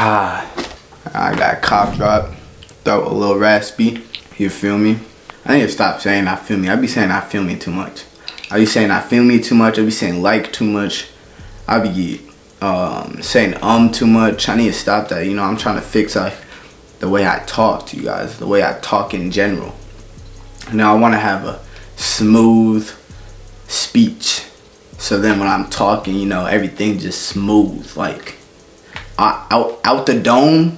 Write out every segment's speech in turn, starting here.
I got cough drop, throat a little raspy. You feel me? I need to stop saying I feel me. I be saying I feel me too much. I be saying I feel me too much. I be saying like too much. I be saying too much. I need to stop that. You know, I'm trying to fix the way I talk to you guys, the way I talk in general. Now I want to have a smooth speech. So then when I'm talking, you know, everything just smooth, like out the dome,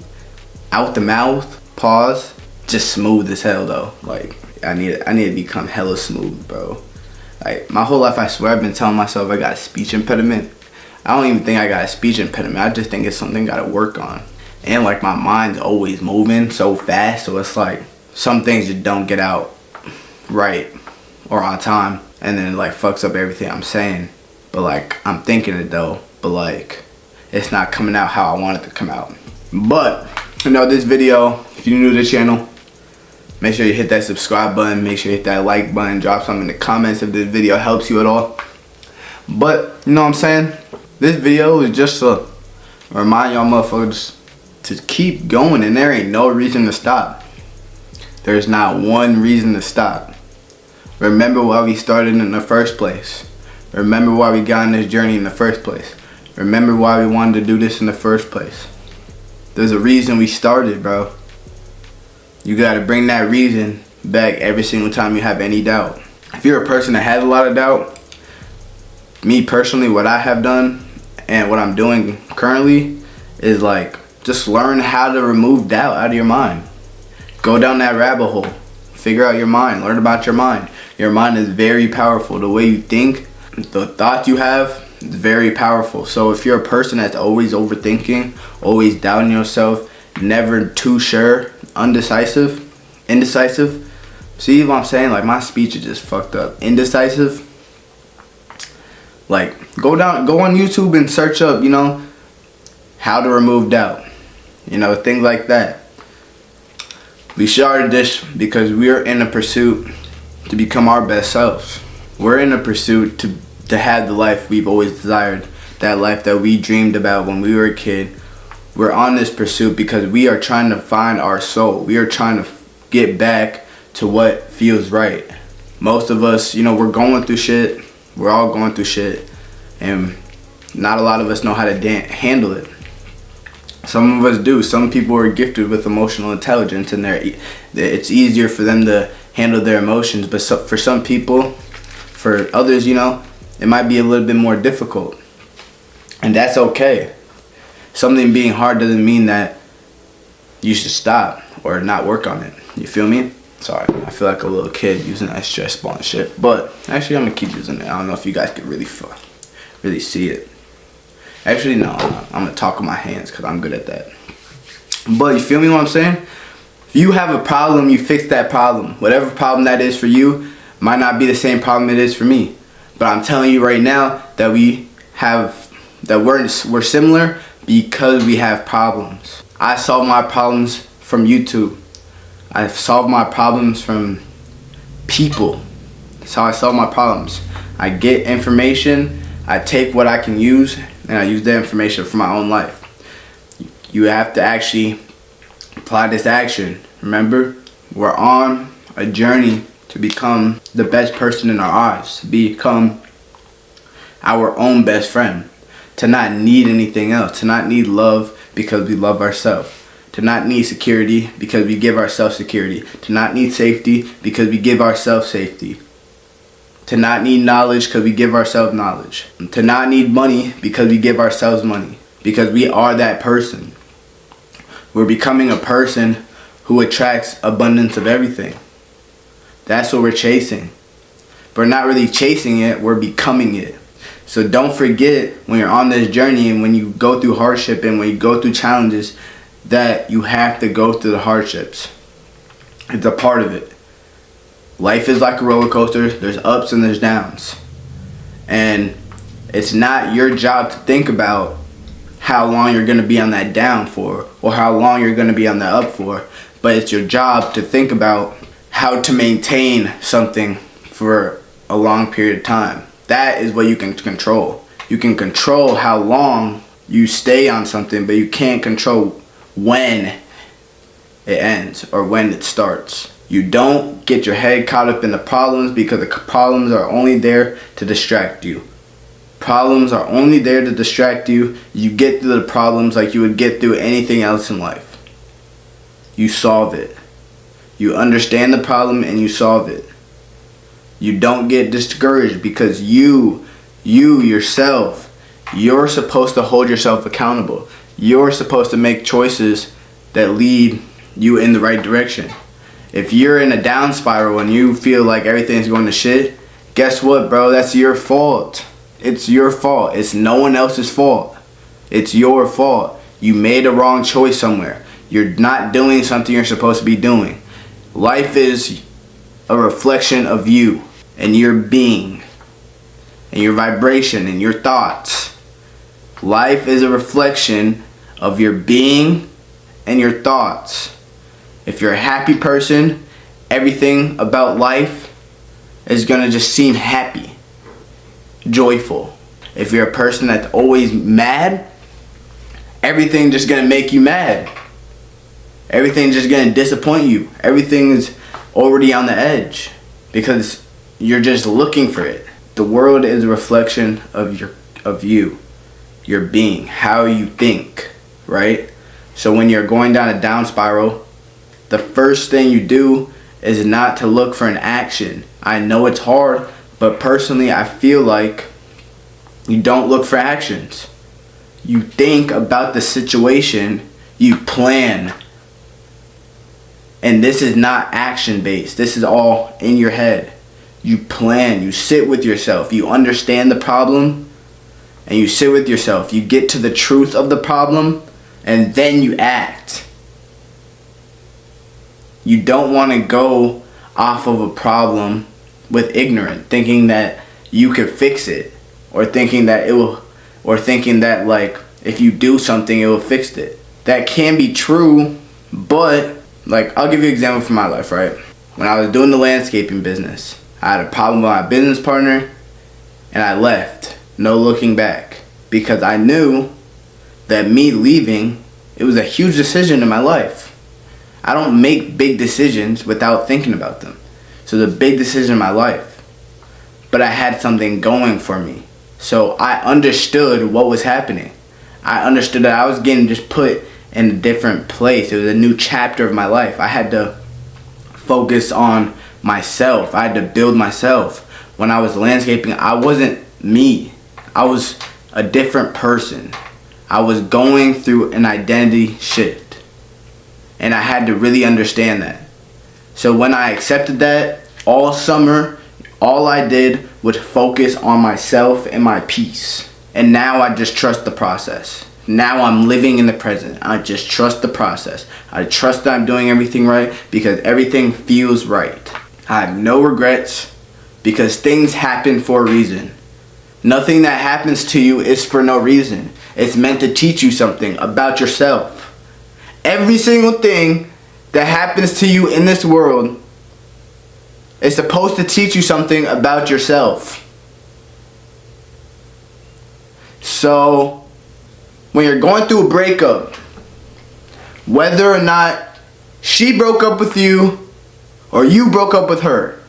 out the mouth, pause, just smooth as hell though. Like I need to become hella smooth, bro. Like my whole life, I swear I've been telling myself I got a speech impediment. I don't even think I got a speech impediment. I just think it's something I gotta work on. And like my mind's always moving so fast, so it's like some things just don't get out right or on time, and then it like fucks up everything I'm saying. But like I'm thinking it though, but like it's not coming out how I want it to come out. But you know, this video, if you're new to the channel, make sure you hit that subscribe button, make sure you hit that like button, drop something in the comments if this video helps you at all. But you know what I'm saying, this video is just to remind y'all motherfuckers to keep going, and there ain't no reason to stop. There's not one reason to stop. Remember why we started in the first place. Remember why we got on this journey in the first place. Remember why we wanted to do this in the first place. There's a reason we started, bro. You gotta bring that reason back every single time you have any doubt. If you're a person that has a lot of doubt, me personally, what I have done and what I'm doing currently is like just learn how to remove doubt out of your mind. Go down that rabbit hole. Figure out your mind. Learn about your mind. Your mind is very powerful. The way you think, the thoughts you have, is very powerful. So if you're a person that's always overthinking, always doubting yourself, never too sure, indecisive. See what I'm saying? Like my speech is just fucked up. Indecisive. Like go on YouTube and search up, you know, how to remove doubt. You know, things like that. We started this because we're in a pursuit to become our best selves. We're in a pursuit to have the life we've always desired, that life that we dreamed about when we were a kid. We're on this pursuit because we are trying to find our soul. We are trying to get back to what feels right. Most of us, you know, we're going through shit. We're all going through shit, and not a lot of us know how to handle it. Some of us do. Some people are gifted with emotional intelligence, and it's easier for them to handle their emotions. But for some people, for others, you know, it might be a little bit more difficult, and that's okay. Something being hard doesn't mean that you should stop or not work on it. You feel me? Sorry, I feel like a little kid using that stress ball and shit. But actually, I'm gonna keep using it. I don't know if you guys can really see it. Actually, no, I'm gonna talk with my hands because I'm good at that. But you feel me what I'm saying? If you have a problem, you fix that problem. Whatever problem that is for you might not be the same problem it is for me. But I'm telling you right now that we're similar because we have problems. I solve my problems from YouTube. I solve my problems from people. That's how I solve my problems. I get information, I take what I can use, and I use that information for my own life. You have to actually apply this action. Remember, we're on a journey to become the best person in our eyes, to become our own best friend, to not need anything else, to not need love because we love ourselves, to not need security because we give ourselves security, to not need safety because we give ourselves safety, to not need knowledge because we give ourselves knowledge, to not need money because we give ourselves money, because we are that person. We're becoming a person who attracts abundance of everything. That's what we're chasing. We're not really chasing it, we're becoming it. So don't forget when you're on this journey and when you go through hardship and when you go through challenges that you have to go through the hardships. It's a part of it. Life is like a roller coaster. There's ups and there's downs. And it's not your job to think about how long you're going to be on that down for or how long you're going to be on that up for. But it's your job to think about how to maintain something for a long period of time. That is what you can control. You can control how long You stay on something, but you can't control when it ends or when it starts. You don't get your head caught up in the problems, because the problems are only there to distract you. Problems are only there to distract you. You get through the problems like you would get through anything else in life. You solve it. You understand the problem and you solve it. You don't get discouraged, because you yourself, you're supposed to hold yourself accountable. You're supposed to make choices that lead you in the right direction. If you're in a down spiral and you feel like everything's going to shit, guess what, bro? That's your fault. It's your fault. It's no one else's fault. It's your fault. You made a wrong choice somewhere. You're not doing something you're supposed to be doing. Life is a reflection of you and your being and your vibration and your thoughts. Life is a reflection of your being and your thoughts. If you're a happy person, everything about life is gonna just seem happy, joyful. If you're a person that's always mad, everything just gonna make you mad. Everything's just gonna disappoint you. Everything is already on the edge because you're just looking for it. The world is a reflection of you, your being, how you think, right? So when you're going down a down spiral, the first thing you do is not to look for an action. I know it's hard, but personally I feel like you don't look for actions. You think about the situation, you plan. And this is not action based. This is all in your head. You plan, you sit with yourself, you understand the problem, and you sit with yourself. You get to the truth of the problem, and then you act. You don't want to go off of a problem with ignorance, thinking that you could fix it, or thinking that like if you do something it will fix it. That can be true, but like I'll give you an example from my life, right? When I was doing the landscaping business, I had a problem with my business partner and I left, no looking back, because I knew that me leaving, it was a huge decision in my life. I don't make big decisions without thinking about them. So it was a big decision in my life. But I had something going for me. So I understood what was happening. I understood that I was getting just put in a different place. It was a new chapter of my life. I had to focus on myself. I had to build myself. When I was landscaping, I wasn't me. I was a different person. I was going through an identity shift. And I had to really understand that. So when I accepted that, all summer, all I did was focus on myself and my peace. And now I just trust the process. Now I'm living in the present. I just trust the process. I trust that I'm doing everything right because everything feels right. I have no regrets because things happen for a reason. Nothing that happens to you is for no reason. It's meant to teach you something about yourself. Every single thing that happens to you in this world is supposed to teach you something about yourself. So, when you're going through a breakup, whether or not she broke up with you or you broke up with her,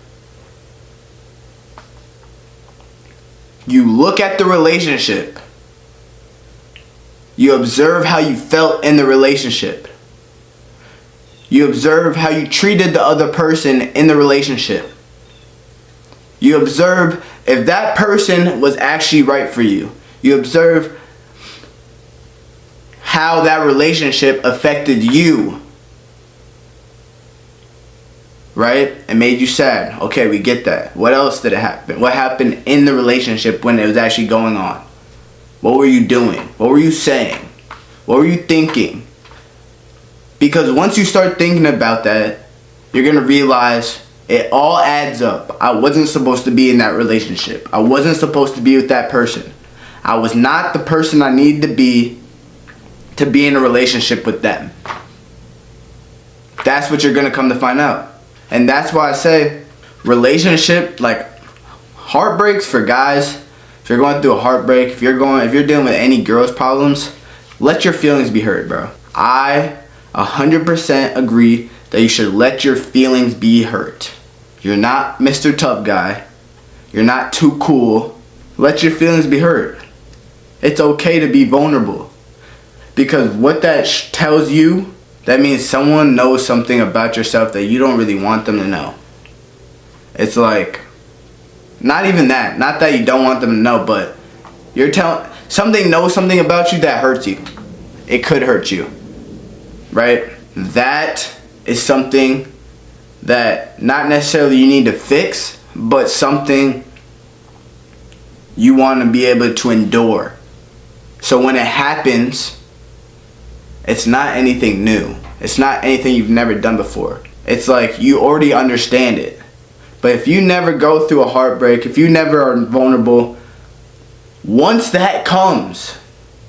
you look at the relationship. You observe how you felt in the relationship. You observe how you treated the other person in the relationship. You observe if that person was actually right for you. You observe how that relationship affected you. Right? It made you sad. Okay, we get that. What else did it happen? What happened in the relationship when it was actually going on? What were you doing? What were you saying? What were you thinking? Because once you start thinking about that, you're going to realize it all adds up. I wasn't supposed to be in that relationship. I wasn't supposed to be with that person. I was not the person I needed to be in a relationship with them. That's what you're going to come to find out. And that's why I say relationship, like heartbreaks for guys, If you're going through a heartbreak, if you're dealing with any girl's problems, let your feelings be heard, bro. I 100% agree that you should let your feelings be hurt. You're not Mr. Tough Guy. You're not too cool. Let your feelings be hurt. It's okay to be vulnerable. Because what that tells you, that means someone knows something about yourself that you don't really want them to know. It's like, not even that. Not that you don't want them to know, but you're telling, something knows something about you that hurts you. It could hurt you. Right? That is something that not necessarily you need to fix, but something you want to be able to endure. So when it happens, it's not anything new. It's not anything you've never done before. It's like you already understand it. But if you never go through a heartbreak, if you never are vulnerable, once that comes,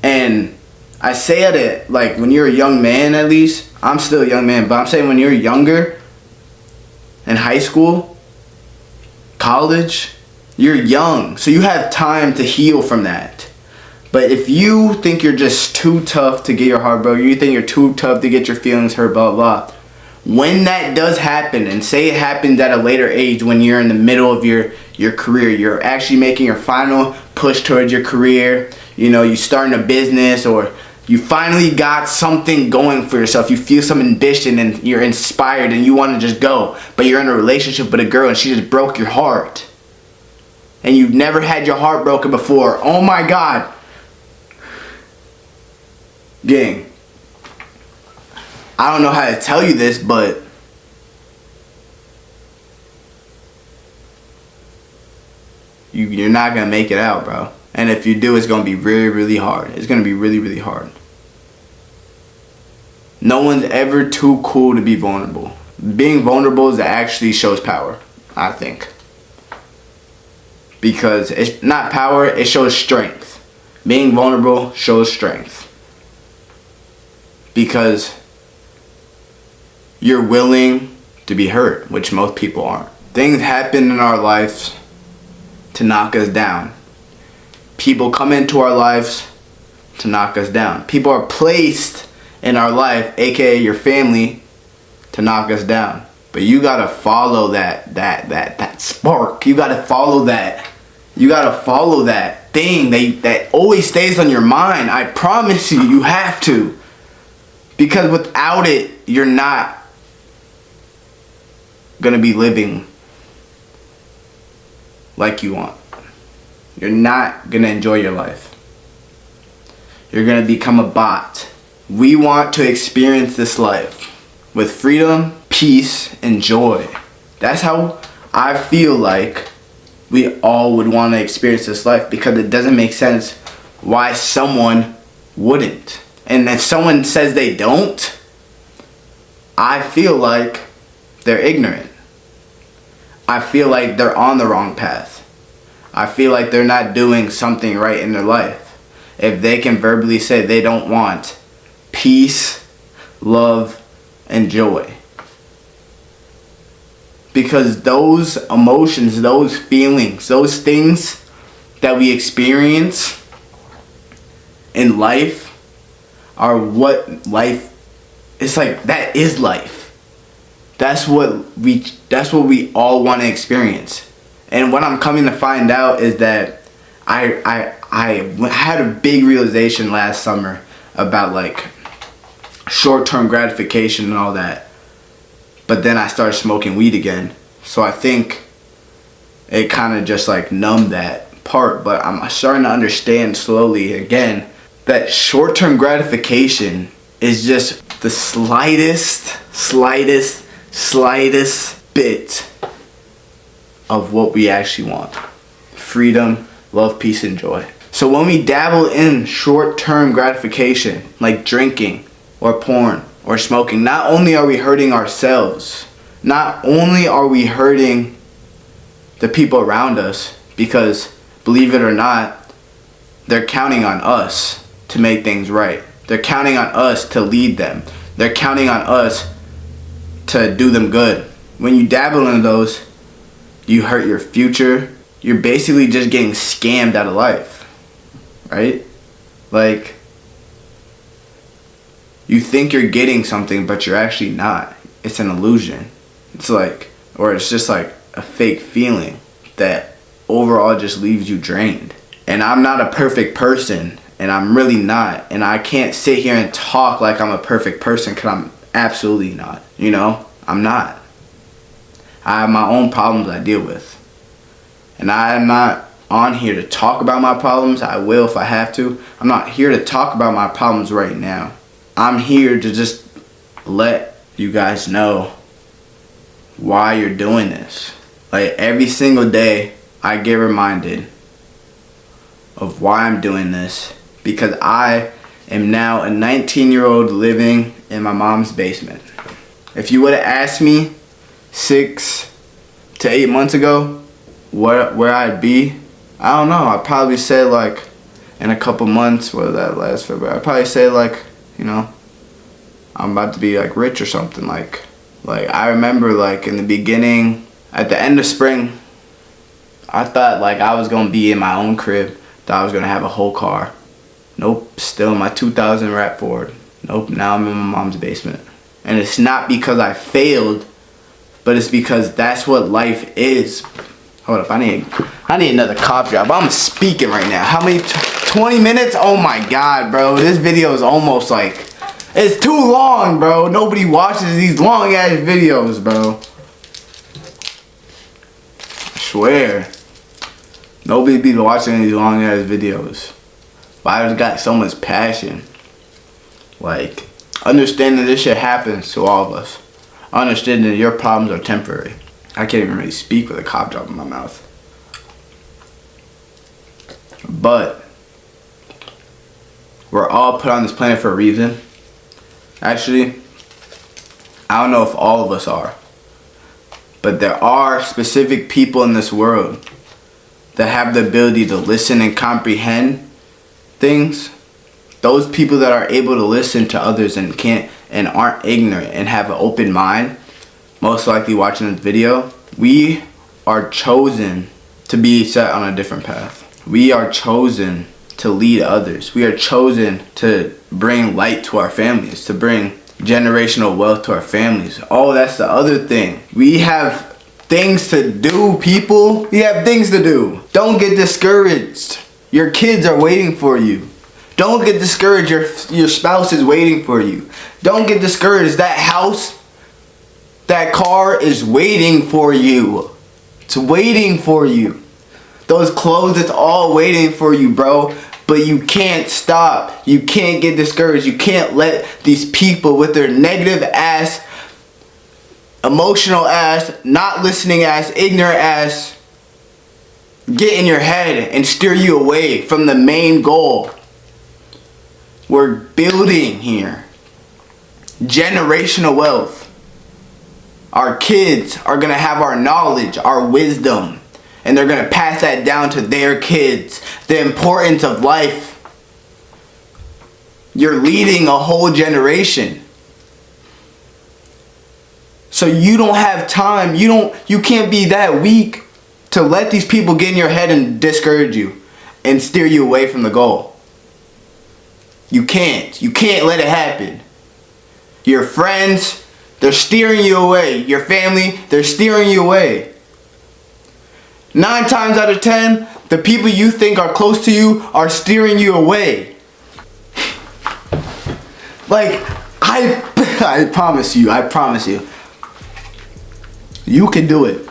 and I say it like when you're a young man, at least, I'm still a young man, but I'm saying when you're younger, in high school, college, you're young, so you have time to heal from that. But if you think you're just too tough to get your heart broken, you think you're too tough to get your feelings hurt, blah, blah, when that does happen, and say it happens at a later age when you're in the middle of your career, you're actually making your final push towards your career, you know, you starting a business, or you finally got something going for yourself, you feel some ambition and you're inspired and you want to just go, but you're in a relationship with a girl and she just broke your heart. And you've never had your heart broken before. Oh my God. Gang, I don't know how to tell you this, but you're not going to make it out, bro. And if you do, it's going to be really, really hard. It's going to be really, really hard. No one's ever too cool to be vulnerable. Being vulnerable is actually shows power, I think. Because it's not power, it shows strength. Being vulnerable shows strength. Because you're willing to be hurt, which most people aren't. Things happen in our lives to knock us down. People come into our lives to knock us down. People are placed in our life, aka your family, to knock us down. But you gotta follow that spark. You gotta follow that. You gotta follow that thing that always stays on your mind. I promise you, you have to. Because without it, you're not gonna be living like you want. You're not gonna enjoy your life. You're gonna become a bot. We want to experience this life with freedom, peace, and joy. That's how I feel like we all would want to experience this life, because it doesn't make sense why someone wouldn't. And if someone says they don't, I feel like they're ignorant. I feel like they're on the wrong path. I feel like they're not doing something right in their life if they can verbally say they don't want peace, love, and joy. Because those emotions, those feelings, those things that we experience in life are what life is like. That is life. That's what we all want to experience. And what I'm coming to find out is that I had a big realization last summer about like short-term gratification and all that. But then I started smoking weed again. So I think it kind of just like numbed that part. But I'm starting to understand slowly again that short-term gratification is just the slightest bit of what we actually want. Freedom, love, peace, and joy. So when we dabble in short-term gratification, like drinking or porn or smoking, not only are we hurting ourselves, not only are we hurting the people around us, because believe it or not, they're counting on us to make things right. They're counting on us to lead them. They're counting on us to do them good. When you dabble in those, you hurt your future, you're basically just getting scammed out of life, right? Like, you think you're getting something, but you're actually not. It's an illusion. It's like, or it's just like a fake feeling that overall just leaves you drained. And I'm not a perfect person, and I'm really not. And I can't sit here and talk like I'm a perfect person, because I'm absolutely not. You know, I'm not. I have my own problems I deal with. And I'm not on here to talk about my problems. I will if I have to. I'm not here to talk about my problems right now. I'm here to just let you guys know why you're doing this. Like, every single day I get reminded of why I'm doing this, because I am now a 19-year-old living in my mom's basement. If you would have asked me 6 to 8 months ago where I'd be, I don't know. I'd probably say like in a couple months, whether that last February, I'd probably say like, you know, I'm about to be like rich or something. Like I remember like in the beginning, at the end of spring, I thought like I was gonna be in my own crib. Thought I was gonna have a whole car. Nope, still in my 2000 RAV4. Nope, now I'm in my mom's basement. And it's not because I failed, but it's because that's what life is. Hold up, I need another cough drop. I'm speaking right now. How many? 20 minutes? Oh my god, bro. This video is almost like, it's too long, bro. Nobody watches these long ass videos, bro. I swear. Nobody be watching these long ass videos. But I just got so much passion. Like, understanding this shit happens to all of us. Understanding that your problems are temporary. I can't even really speak with a cough drop in my mouth. But we're all put on this planet for a reason. Actually, I don't know if all of us are. But there are specific people in this world that have the ability to listen and comprehend things. Those people that are able to listen to others and aren't ignorant and have an open mind, most likely watching this video, we are chosen to be set on a different path. We are chosen to lead others. We are chosen to bring light to our families, to bring generational wealth to our families. Oh, that's the other thing. We have things to do, people. We have things to do. Don't get discouraged. Your kids are waiting for you. Don't get discouraged. Your spouse is waiting for you. Don't get discouraged. That house, that car is waiting for you. It's waiting for you. Those clothes, it's all waiting for you, bro. But you can't stop. You can't get discouraged. You can't let these people with their negative ass, emotional ass, not listening ass, ignorant ass, get in your head and steer you away from the main goal. We're building here generational wealth. Our kids are going to have our knowledge, our wisdom, and they're going to pass that down to their kids. The importance of life. You're leading a whole generation. So you don't have time. You can't be that weak to let these people get in your head and discourage you and steer you away from the goal. You can't. You can't let it happen. Your friends, they're steering you away. Your family, they're steering you away. 9 times out of 10, the people you think are close to you are steering you away. Like, I promise you, you can do it.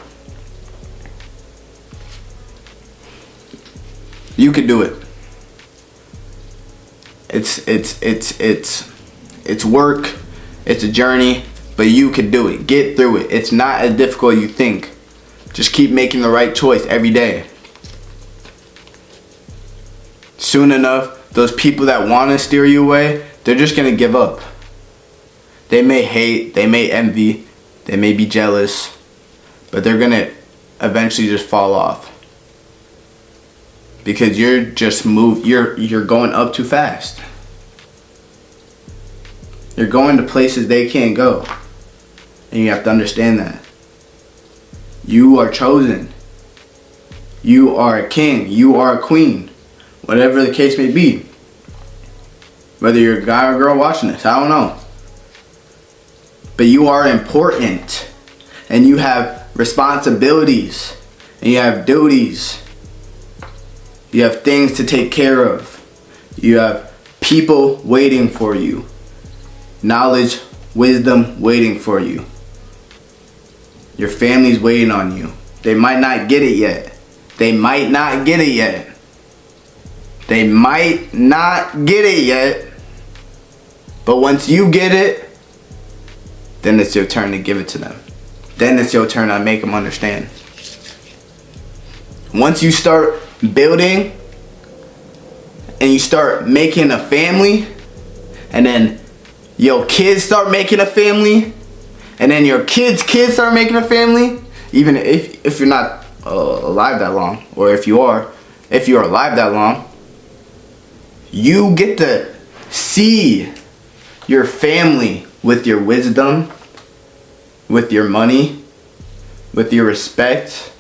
You can do it. It's work, it's a journey, but you can do it. Get through it. It's not as difficult as you think. Just keep making the right choice every day. Soon enough, those people that want to steer you away, they're just going to give up. They may hate, they may envy, they may be jealous, but they're going to eventually just fall off. Because you're going up too fast. You're going to places they can't go. And you have to understand that. You are chosen. You are a king. You are a queen. Whatever the case may be. Whether you're a guy or girl watching this, I don't know. But you are important. And you have responsibilities. And you have duties. You have things to take care of. You have people waiting for you. Knowledge, wisdom waiting for you. Your family's waiting on you. They might not get it yet. They might not get it yet. They might not get it yet. But once you get it, then it's your turn to give it to them. Then it's your turn to make them understand. Once you start building and you start making a family, and then your kids start making a family, and then your kids' kids start making a family, even if you're not alive that long, or if you're alive that long, you get to see your family with your wisdom, with your money, with your respect,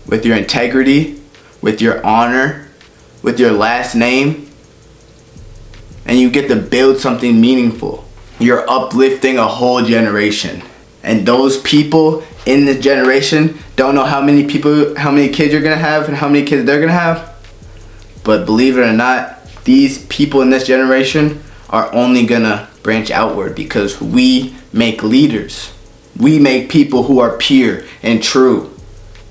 with your integrity, with your honor, with your last name, and you get to build something meaningful. You're uplifting a whole generation. And those people in this generation don't know how many kids you're gonna have and how many kids they're gonna have. But believe it or not, these people in this generation are only gonna branch outward because we make leaders. We make people who are pure and true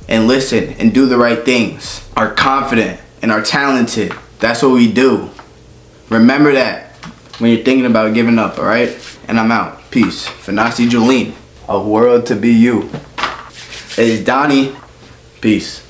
and listen and do the right things, are confident and are talented. That's what we do. Remember that when you're thinking about giving up, alright? And I'm out. Peace. FANASI, JULENE. A world to be you. It's Donnie. Peace.